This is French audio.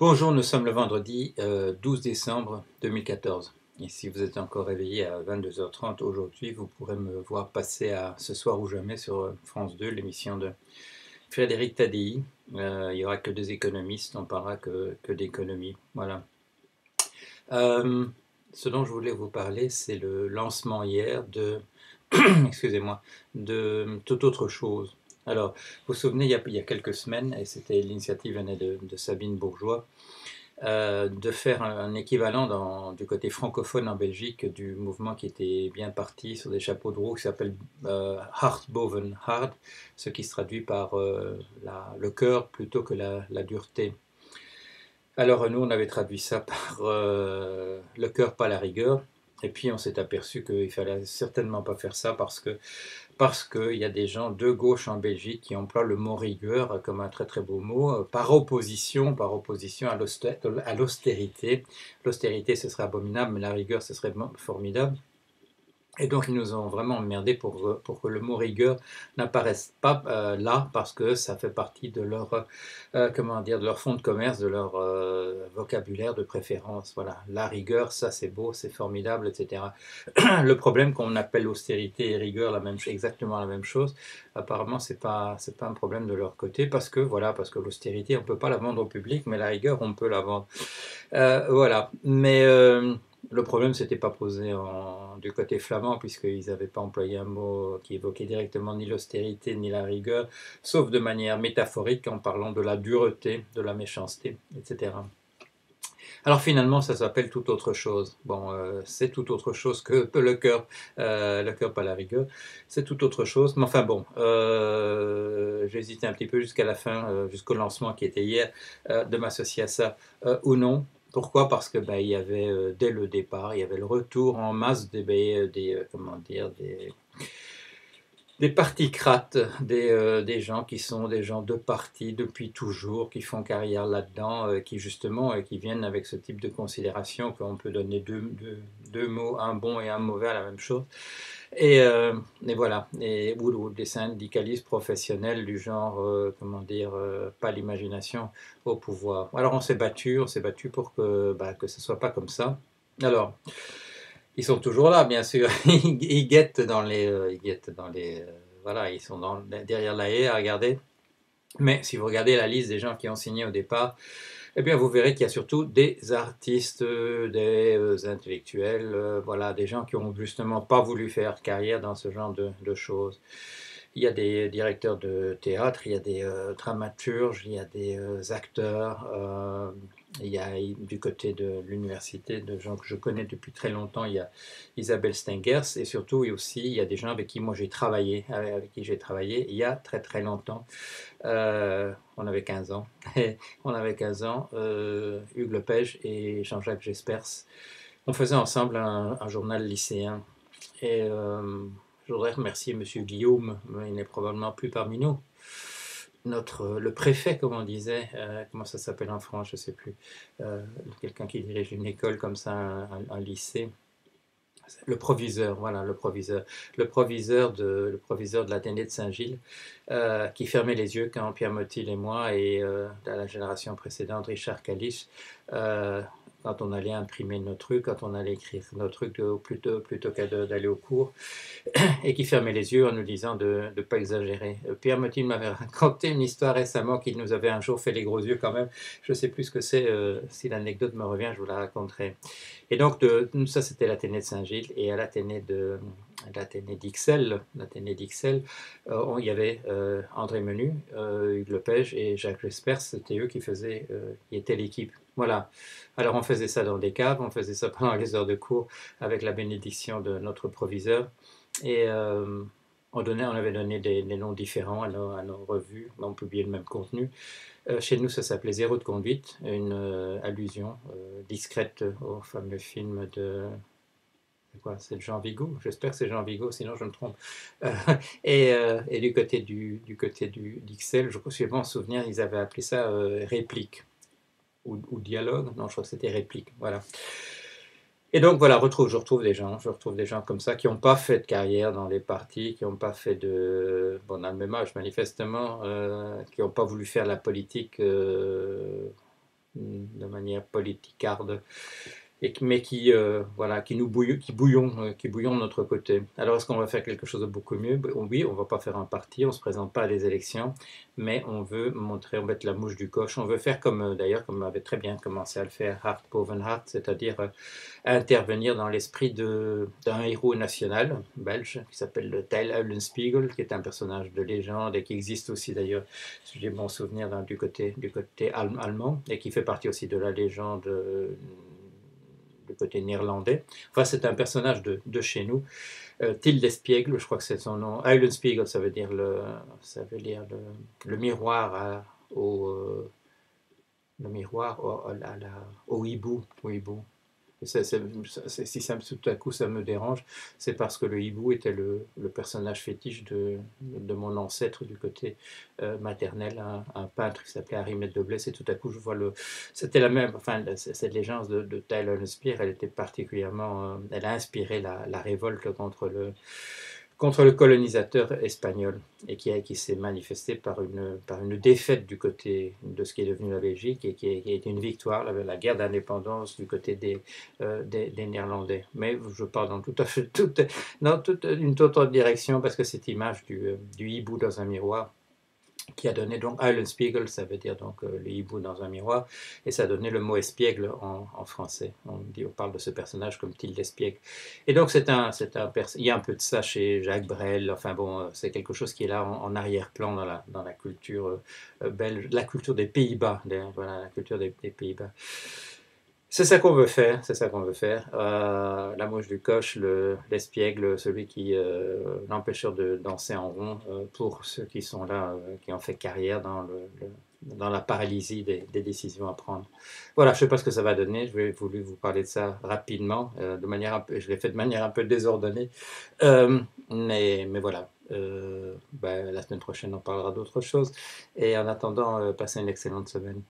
Bonjour, nous sommes le vendredi 12 décembre 2014. Et si vous êtes encore réveillé à 22h30 aujourd'hui, vous pourrez me voir passer à Ce soir ou jamais sur France 2, l'émission de Frédéric Tadei. Il n'y aura que des économistes, on ne parlera que d'économie. Voilà. Euh, Ce dont je voulais vous parler, c'est le lancement hier de, excusez-moi, de toute autre chose. Alors, vous vous souvenez, il y a quelques semaines, et c'était l'initiative venait de Sabine Bourgeois, de faire un équivalent du côté francophone en Belgique du mouvement qui était bien parti sur des chapeaux de roue qui s'appelle Hart Boven Hard, ce qui se traduit par le cœur plutôt que la dureté. Alors nous, on avait traduit ça par le cœur, pas la rigueur. Et puis on s'est aperçu qu'il fallait certainement pas faire ça parce qu'il y a des gens de gauche en Belgique qui emploient le mot rigueur comme un très très beau mot, par opposition à l'austérité. L'austérité, ce serait abominable, mais la rigueur, ce serait formidable. Et donc, ils nous ont vraiment emmerdé pour que le mot rigueur n'apparaisse pas là, parce que ça fait partie de leur, comment dire, de leur fonds de commerce, de leur vocabulaire de préférence. Voilà, la rigueur, ça c'est beau, c'est formidable, etc. Le problème qu'on appelle austérité et rigueur exactement la même chose, apparemment c'est pas un problème de leur côté, parce que l'austérité on peut pas la vendre au public, mais la rigueur on peut la vendre. Voilà, mais le problème s'était pas posé du côté flamand, puisqu'ils n'avaient pas employé un mot qui évoquait directement ni l'austérité ni la rigueur, sauf de manière métaphorique en parlant de la dureté, de la méchanceté, etc. Alors finalement, ça s'appelle tout autre chose. Bon, c'est tout autre chose que le cœur pas la rigueur, c'est tout autre chose. Mais enfin bon, j'ai hésité un petit peu jusqu'à la fin, jusqu'au lancement qui était hier, de m'associer à ça ou non. Pourquoi? Parce que il y avait dès le départ, il y avait le retour en masse comment dire, des particrates, des gens qui sont des gens de parti depuis toujours, qui font carrière là-dedans, qui justement qui viennent avec ce type de considération qu'on peut donner deux mots, un bon et un mauvais à la même chose. Et voilà, ou des syndicalistes professionnels du genre, comment dire, pas l'imagination au pouvoir. Alors on s'est battu pour que ce soit pas comme ça. Alors, ils sont toujours là, bien sûr. Ils guettent voilà, ils sont derrière la haie à regarder. Mais si vous regardez la liste des gens qui ont signé au départ, eh bien, vous verrez qu'il y a surtout des artistes, des intellectuels, voilà, des gens qui ont justement pas voulu faire carrière dans ce genre de choses. Il y a des directeurs de théâtre, il y a des dramaturges, il y a des acteurs, il y a du côté de l'université, de gens que je connais depuis très longtemps, il y a Isabelle Stengers, et surtout il y a des gens avec qui moi j'ai travaillé, avec qui j'ai travaillé il y a très très longtemps. On avait 15 ans. On avait 15 ans, Hugues Lepage et Jean-Jacques Jespers. On faisait ensemble un journal lycéen. Et je voudrais remercier Monsieur Guillaume, mais il n'est probablement plus parmi nous. Le préfet, comme on disait, comment ça s'appelle en France, je ne sais plus, quelqu'un qui dirige une école comme ça, un lycée. Le proviseur, voilà, le proviseur de l'Athénée de Saint-Gilles, qui fermait les yeux quand Pierre Motil et moi et la génération précédente, Richard Kalisch, euh, quand on allait imprimer nos trucs, quand on allait écrire nos trucs, plutôt qu'à d'aller au cours, et qui fermait les yeux en nous disant de ne pas exagérer. Pierre Motil m'avait raconté une histoire récemment qu'il nous avait un jour fait les gros yeux quand même. Je ne sais plus ce que c'est, si l'anecdote me revient, je vous la raconterai. Et donc, ça, c'était l'Athénée de Saint-Gilles. Et à l'Athénée d'Ixelles, il y avait André Menu, Hugues Lepage et Jacques Jespers. C'était eux qui étaient l'équipe. Voilà. Alors, on faisait ça dans des caves, on faisait ça pendant les heures de cours avec la bénédiction de notre proviseur. Et on avait donné des noms différents à nos revues, mais on publiait le même contenu. Chez nous, ça s'appelait Zéro de conduite, une allusion discrète au fameux film de. C'est quoi? C'est Jean Vigo? J'espère que c'est Jean Vigo, sinon je me trompe. Euh, et du côté d'Ixelles, je m'en souvenir, ils avaient appelé ça réplique ou dialogue. Non, je crois que c'était réplique. Voilà. Et donc voilà, je retrouve des gens comme ça qui n'ont pas fait de carrière dans les partis, qui n'ont pas fait bon, dans le même âge manifestement, qui n'ont pas voulu faire la politique de manière politicarde, mais voilà, qui bouillon de notre côté. Alors, est-ce qu'on va faire quelque chose de beaucoup mieux? Oui, on ne va pas faire un parti, on ne se présente pas à des élections, mais on veut montrer, on va être la mouche du coche. On veut faire comme, d'ailleurs, comme avait très bien commencé à le faire Hart Boven Hart, c'est-à-dire intervenir dans l'esprit d'un héros national belge qui s'appelle Tijl Eulenspiegel, qui est un personnage de légende et qui existe aussi d'ailleurs, si j'ai bon souvenir, du côté allemand, et qui fait partie aussi de la légende du côté néerlandais. Enfin, c'est un personnage de chez nous. Tilde Spiegel, je crois que c'est son nom. Eulenspiegel, ça veut dire le miroir le miroir au hibou. Au hibou. Si tout à coup ça me dérange, c'est parce que le hibou était le personnage fétiche de mon ancêtre du côté maternel, un peintre qui s'appelait Harry Met et tout à coup je vois C'était la même, enfin cette légende de Tyler Spear, elle était particulièrement, elle a inspiré la révolte contre le colonisateur espagnol et qui s'est manifesté par une défaite du côté de ce qui est devenu la Belgique et qui a été une victoire, la guerre d'indépendance du côté des Néerlandais. Mais je pars dans dans toute une autre direction parce que cette image du hibou dans un miroir qui a donné donc Eulenspiegel, ça veut dire donc le hibou dans un miroir, et ça a donné le mot espiègle en français. On parle de ce personnage comme Tilde Espiègle. Et donc il y a un peu de ça chez Jacques Brel. Enfin bon, c'est quelque chose qui est là en arrière-plan dans la culture belge, la culture des Pays-Bas, voilà, la culture des Pays-Bas. C'est ça qu'on veut faire, c'est ça qu'on veut faire. La mouche du coche, l'espiègle, celui qui l'empêcheur de danser en rond, pour ceux qui sont là, qui ont fait carrière dans la paralysie des décisions à prendre. Voilà, je ne sais pas ce que ça va donner. Je vais voulu vous parler de ça rapidement, je l'ai fait de manière un peu désordonnée, euh, mais voilà. La semaine prochaine, on parlera d'autres choses. Et en attendant, passez une excellente semaine.